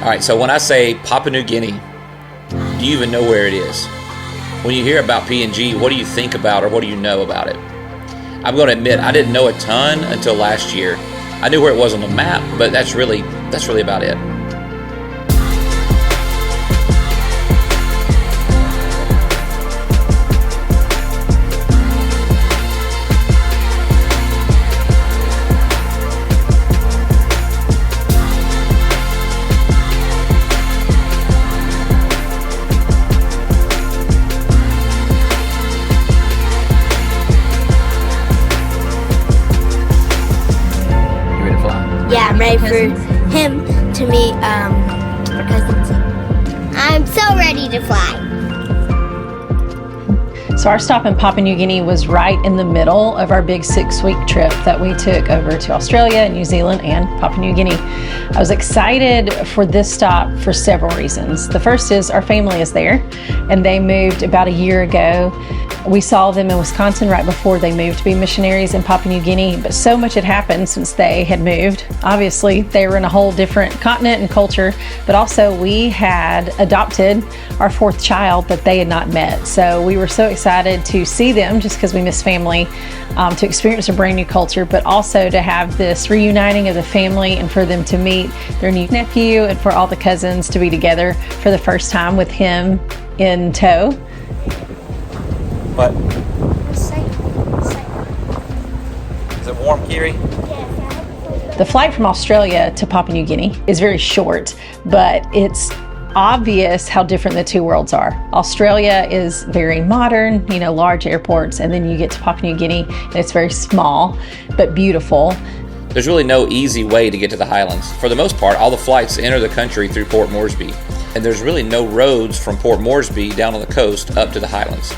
All right, so when I say Papua New Guinea, do you even know where it is? When you hear about PNG, what do you think about or what do you know about it? I'm going to admit I didn't know a ton until last year. I knew where it was on the map, but that's really about it. Yeah, I'm ready for him to meet our cousins. I'm so ready to fly. So our stop in Papua New Guinea was right in the middle of our big 6-week trip that we took over to Australia, New Zealand, and Papua New Guinea. I was excited for this stop for several reasons. The first is our family is there, and they moved about a year ago. We saw them in Wisconsin right before they moved to be missionaries in Papua New Guinea, but so much had happened since they had moved. Obviously, they were in a whole different continent and culture, but also we had adopted our 4th child that they had not met. So we were so excited to see them just because we miss family, to experience a brand new culture, but also to have this reuniting of the family and for them to meet their new nephew and for all the cousins to be together for the first time with him in tow. What? Is it warm, Kiri? The flight from Australia to Papua New Guinea is very short, but it's obvious how different the two worlds are. Australia is very modern, large airports, and then you get to Papua New Guinea and it's very small, but beautiful. There's really no easy way to get to the highlands. For the most part, all the flights enter the country through Port Moresby, and there's really no roads from Port Moresby down on the coast up to the highlands.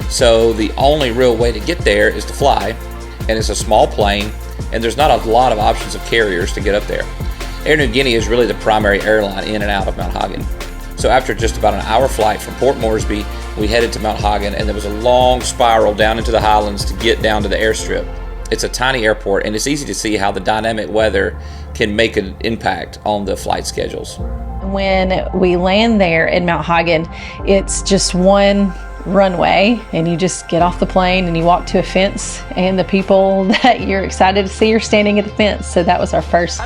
So the only real way to get there is to fly, and it's a small plane, and there's not a lot of options of carriers to get up there. Air New Guinea is really the primary airline in and out of Mount Hagen. So after just about an hour flight from Port Moresby, we headed to Mount Hagen, and there was a long spiral down into the highlands to get down to the airstrip. It's a tiny airport, and it's easy to see how the dynamic weather can make an impact on the flight schedules. When we land there in Mount Hagen, it's just one runway, and you just get off the plane and you walk to a fence, and the people that you're excited to see are standing at the fence. So that was our first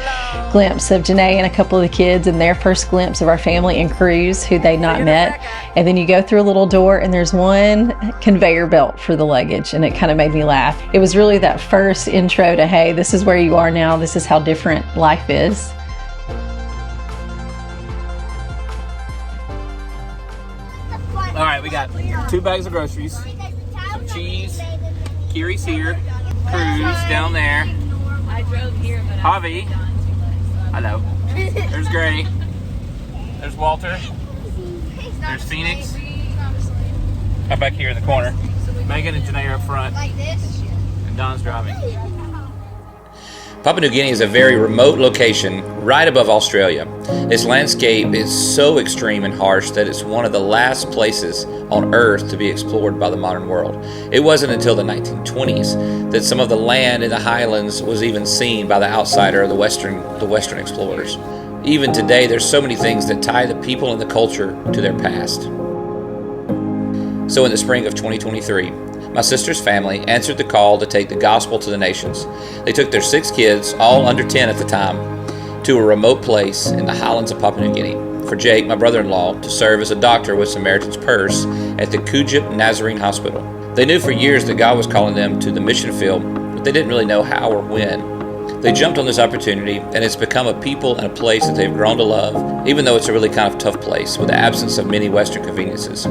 glimpse of Genae and a couple of the kids, and their first glimpse of our family and crews who they'd not met. And then you go through a little door and there's one conveyor belt for the luggage, and it kind of made me laugh. It was really that first intro to, hey, this is where you are now, this is how different life is. All right, we got 2 bags of groceries, some cheese, Kiri's here, Cruz down there, Javi, hello, there's Gray, there's Walter, there's Phoenix, right back here in the corner, Megan and Genae are up front, and Don's driving. Papua New Guinea is a very remote location right above Australia. Its landscape is so extreme and harsh that it's one of the last places on Earth to be explored by the modern world. It wasn't until the 1920s that some of the land in the highlands was even seen by the outsider or the Western explorers. Even today, there's so many things that tie the people and the culture to their past. So in the spring of 2023, my sister's family answered the call to take the gospel to the nations. They took their 6 kids, all under 10 at the time, to a remote place in the highlands of Papua New Guinea for Jake, my brother-in-law, to serve as a doctor with Samaritans Purse at the Kujip Nazarene Hospital. They knew for years that God was calling them to the mission field, but they didn't really know how or when. They jumped on this opportunity, and it's become a people and a place that they've grown to love, even though it's a really kind of tough place with the absence of many Western conveniences.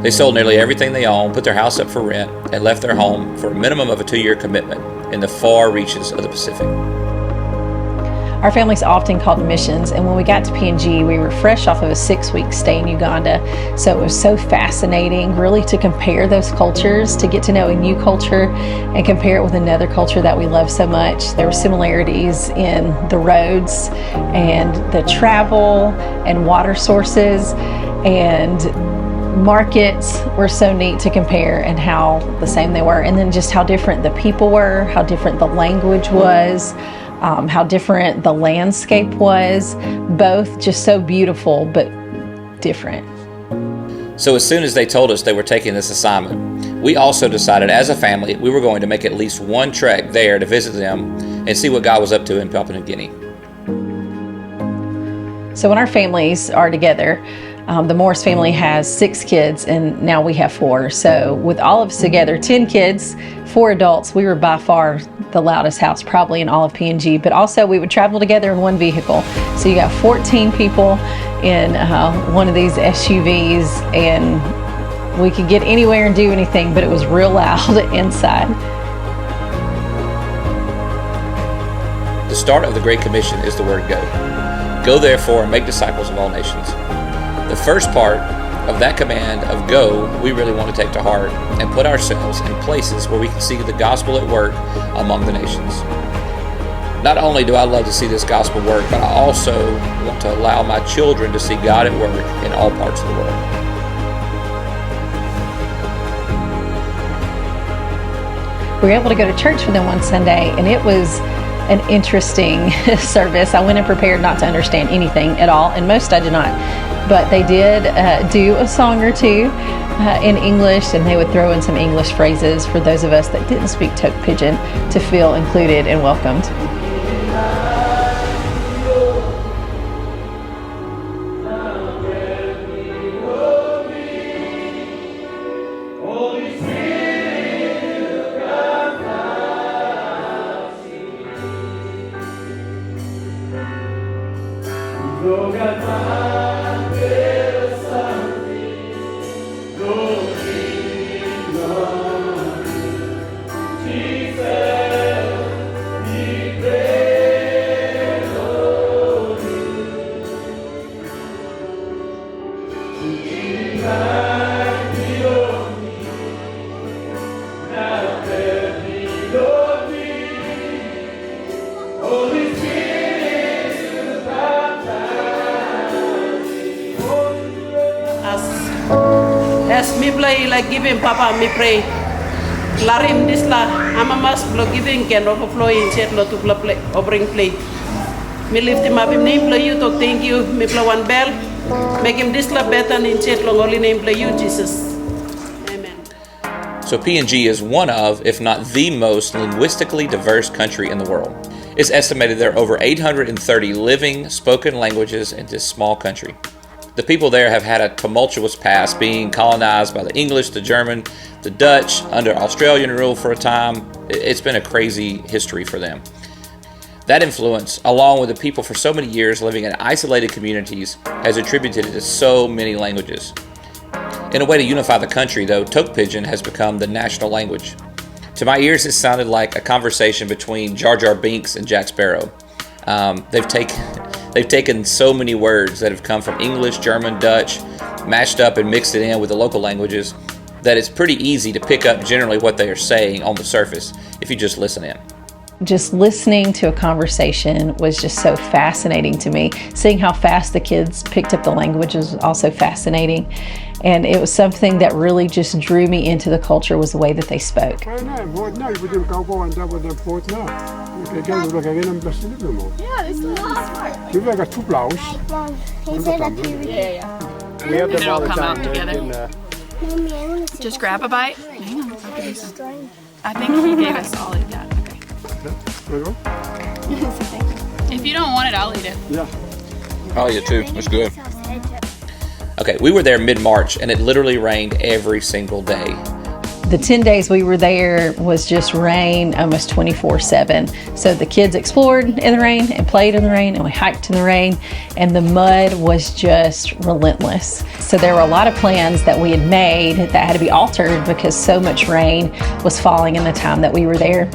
They sold nearly everything they owned, put their house up for rent, and left their home for a minimum of a 2-year commitment in the far reaches of the Pacific. Our family's often called missions, and when we got to PNG, we were fresh off of a 6-week stay in Uganda, so it was so fascinating really to compare those cultures, to get to know a new culture and compare it with another culture that we love so much. There were similarities in the roads and the travel and water sources, and markets were so neat to compare and how the same they were, and then just how different the people were, how different the language was. how different the landscape was, both just so beautiful but different. So as soon as they told us they were taking this assignment, we also decided as a family we were going to make at least one trek there to visit them and see what God was up to in Papua New Guinea. So when our families are together, the Morris family has 6 kids and now we have 4. So with all of us together, 10 kids, 4 adults, we were by far the loudest house probably in all of PNG, but also we would travel together in one vehicle. So you got 14 people in one of these SUVs, and we could get anywhere and do anything, but it was real loud inside. The start of the Great Commission is the word go. Go therefore and make disciples of all nations. The first part of that command of go, we really want to take to heart and put ourselves in places where we can see the gospel at work among the nations. Not only do I love to see this gospel work, but I also want to allow my children to see God at work in all parts of the world. We were able to go to church with them one Sunday, and it was an interesting service. I went in prepared not to understand anything at all, and most I did not. But they did do a song or two in English, and they would throw in some English phrases for those of us that didn't speak Tok Pidgin to feel included and welcomed. As me play like giving Papa me pray. Larim this la amamas blow giving can overflow in chat lo to play offering play. Me lift him up him name play you to thank you. Me play one bell. Make him this la better in chat long only name play you Jesus. Amen. So PNG is one of, if not the most linguistically diverse country in the world. It's estimated there are over 830 living, spoken languages in this small country. The people there have had a tumultuous past, being colonized by the English, the German, the Dutch, under Australian rule for a time. It's been a crazy history for them. That influence, along with the people for so many years living in isolated communities, has attributed to so many languages. In a way to unify the country, though, Tok Pidgin has become the national language. To my ears, it sounded like a conversation between Jar Jar Binks and Jack Sparrow. They've taken so many words that have come from English, German, Dutch, mashed up and mixed it in with the local languages, that it's pretty easy to pick up generally what they are saying on the surface if you just listen in. Just listening to a conversation was just so fascinating to me. Seeing how fast the kids picked up the language was also fascinating. And it was something that really just drew me into the culture, was the way that they spoke. Ja, it's not. you got 2 blouse. He said that we We have them It'll all the come time out together. Mommy, I want to see Just grab a bite. Hang on. I think he gave us all he got. Okay. If you don't want it, I'll eat it. Yeah. I'll eat it too. It's good. Okay, we were there mid-March, and it literally rained every single day. The 10 days we were there was just rain almost 24/7. So the kids explored in the rain and played in the rain, and we hiked in the rain, and the mud was just relentless. So there were a lot of plans that we had made that had to be altered because so much rain was falling in the time that we were there.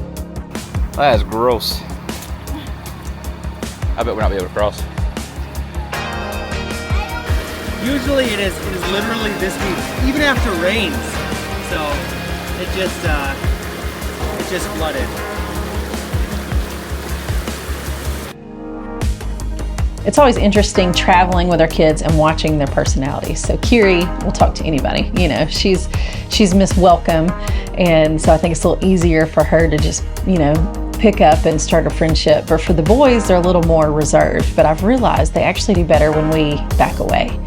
That is gross. I bet we're not be able to cross. Usually it is literally this deep, even after rains. So it just flooded. It's always interesting traveling with our kids and watching their personalities. So Kiri will talk to anybody, you know, she's Miss Welcome. And so I think it's a little easier for her to just, you know, pick up and start a friendship. But for the boys, they're a little more reserved. But I've realized they actually do better when we back away.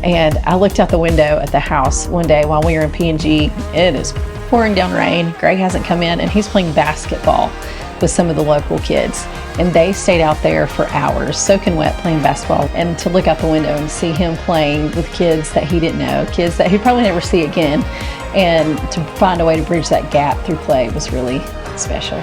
And I looked out the window at the house one day while we were in P&G. It is pouring down rain. Greg hasn't come in, and he's playing basketball with some of the local kids. And they stayed out there for hours, soaking wet, playing basketball. And to look out the window and see him playing with kids that he didn't know, kids that he'd probably never see again, and to find a way to bridge that gap through play was really special.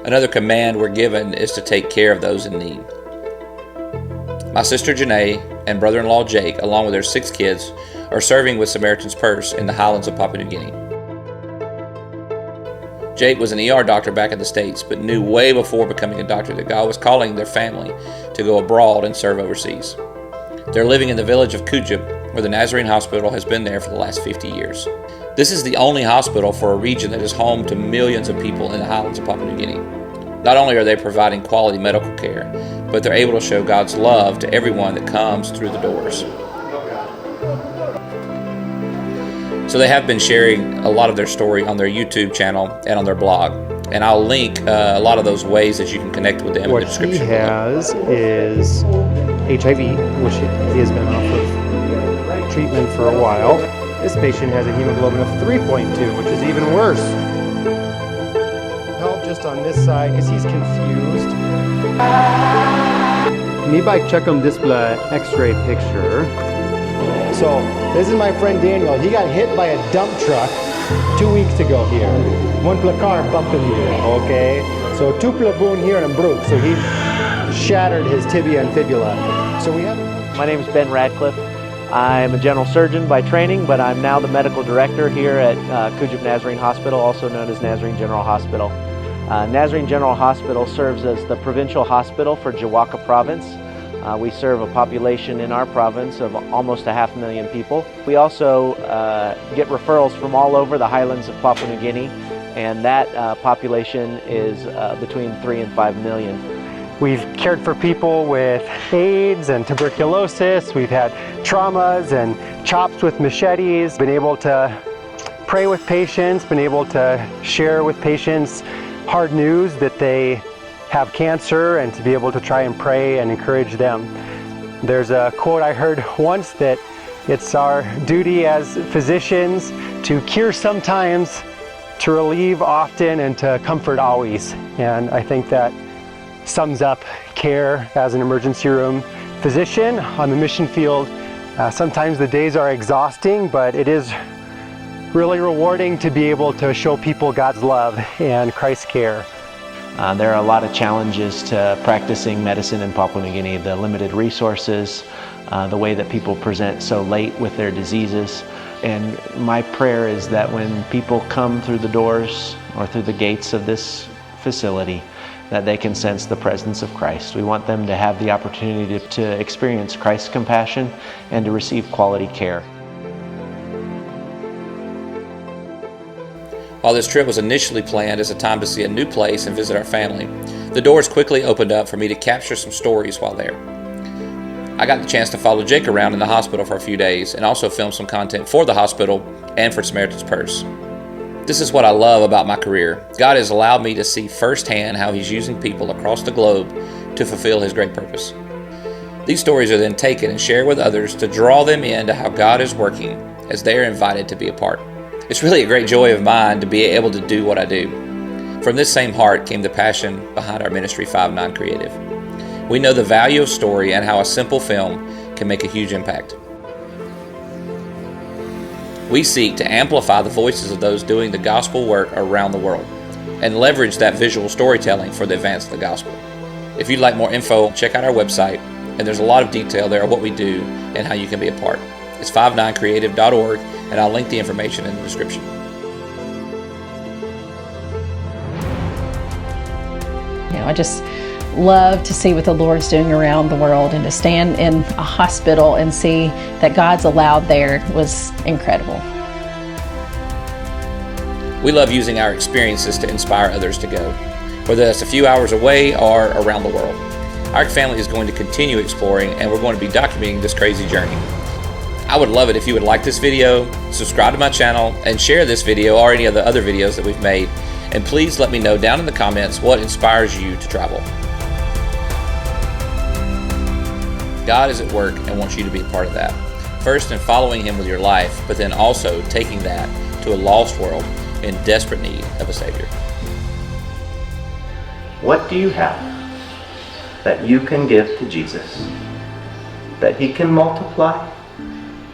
Another command we're given is to take care of those in need. My sister Genae and brother-in-law Jake, along with their 6 kids, are serving with Samaritans Purse in the highlands of Papua New Guinea. Jake was an ER doctor back in the States, but knew way before becoming a doctor that God was calling their family to go abroad and serve overseas. They're living in the village of Kujip, where the Nazarene Hospital has been there for the last 50 years. This is the only hospital for a region that is home to millions of people in the highlands of Papua New Guinea. Not only are they providing quality medical care, but they're able to show God's love to everyone that comes through the doors. So they have been sharing a lot of their story on their YouTube channel and on their blog. And I'll link a lot of those ways that you can connect with them in the description. What he has is HIV, which he has been off of treatment for a while. This patient has a hemoglobin of 3.2, which is even worse. Help just on this side because he's confused. Me by check on display X-ray picture. So this is my friend Daniel. He got hit by a dump truck 2 weeks ago here. One car bumped him here. Okay, so 2 plaboon here and broke. So he shattered his tibia and fibula. So we have. My name is Ben Radcliffe. I'm a general surgeon by training, but I'm now the medical director here at Kujip Nazarene Hospital, also known as Nazarene General Hospital. Nazarene General Hospital serves as the provincial hospital for Jawaka province. We serve a population in our province of almost 500,000 people. We also get referrals from all over the highlands of Papua New Guinea, and that population is between 3 and 5 million. We've cared for people with AIDS and tuberculosis. We've had traumas and chops with machetes. Been able to pray with patients, been able to share with patients hard news that they have cancer, and to be able to try and pray and encourage them. There's a quote I heard once that it's our duty as physicians to cure sometimes, to relieve often, and to comfort always. And I think that sums up care as an emergency room physician on the mission field. Sometimes the days are exhausting, but it is really rewarding to be able to show people God's love and Christ's care. There are a lot of challenges to practicing medicine in Papua New Guinea. The limited resources, the way that people present so late with their diseases. And my prayer is that when people come through the doors or through the gates of this facility, that they can sense the presence of Christ. We want them to have the opportunity to experience Christ's compassion and to receive quality care. While this trip was initially planned as a time to see a new place and visit our family, the doors quickly opened up for me to capture some stories while there. I got the chance to follow Jake around in the hospital for a few days and also film some content for the hospital and for Samaritans Purse. This is what I love about my career. God has allowed me to see firsthand how He's using people across the globe to fulfill His great purpose. These stories are then taken and shared with others to draw them into how God is working as they are invited to be a part. It's really a great joy of mine to be able to do what I do. From this same heart came the passion behind our ministry 5-9 Creative. We know the value of story and how a simple film can make a huge impact. We seek to amplify the voices of those doing the gospel work around the world and leverage that visual storytelling for the advance of the gospel. If you'd like more info, check out our website, and there's a lot of detail there of what we do and how you can be a part. It's 59creative.org, and I'll link the information in the description. I just love to see what the Lord's doing around the world, and to stand in a hospital and see that God's allowed there was incredible. We love using our experiences to inspire others to go, whether that's a few hours away or around the world. Our family is going to continue exploring, and we're going to be documenting this crazy journey. I would love it if you would like this video, subscribe to my channel, and share this video or any of the other videos that we've made. And please let me know down in the comments what inspires you to travel. God is at work and wants you to be a part of that. First in following Him with your life, but then also taking that to a lost world in desperate need of a Savior. What do you have that you can give to Jesus? That He can multiply,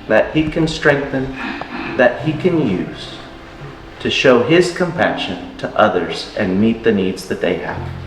that He can strengthen, that He can use to show His compassion to others and meet the needs that they have.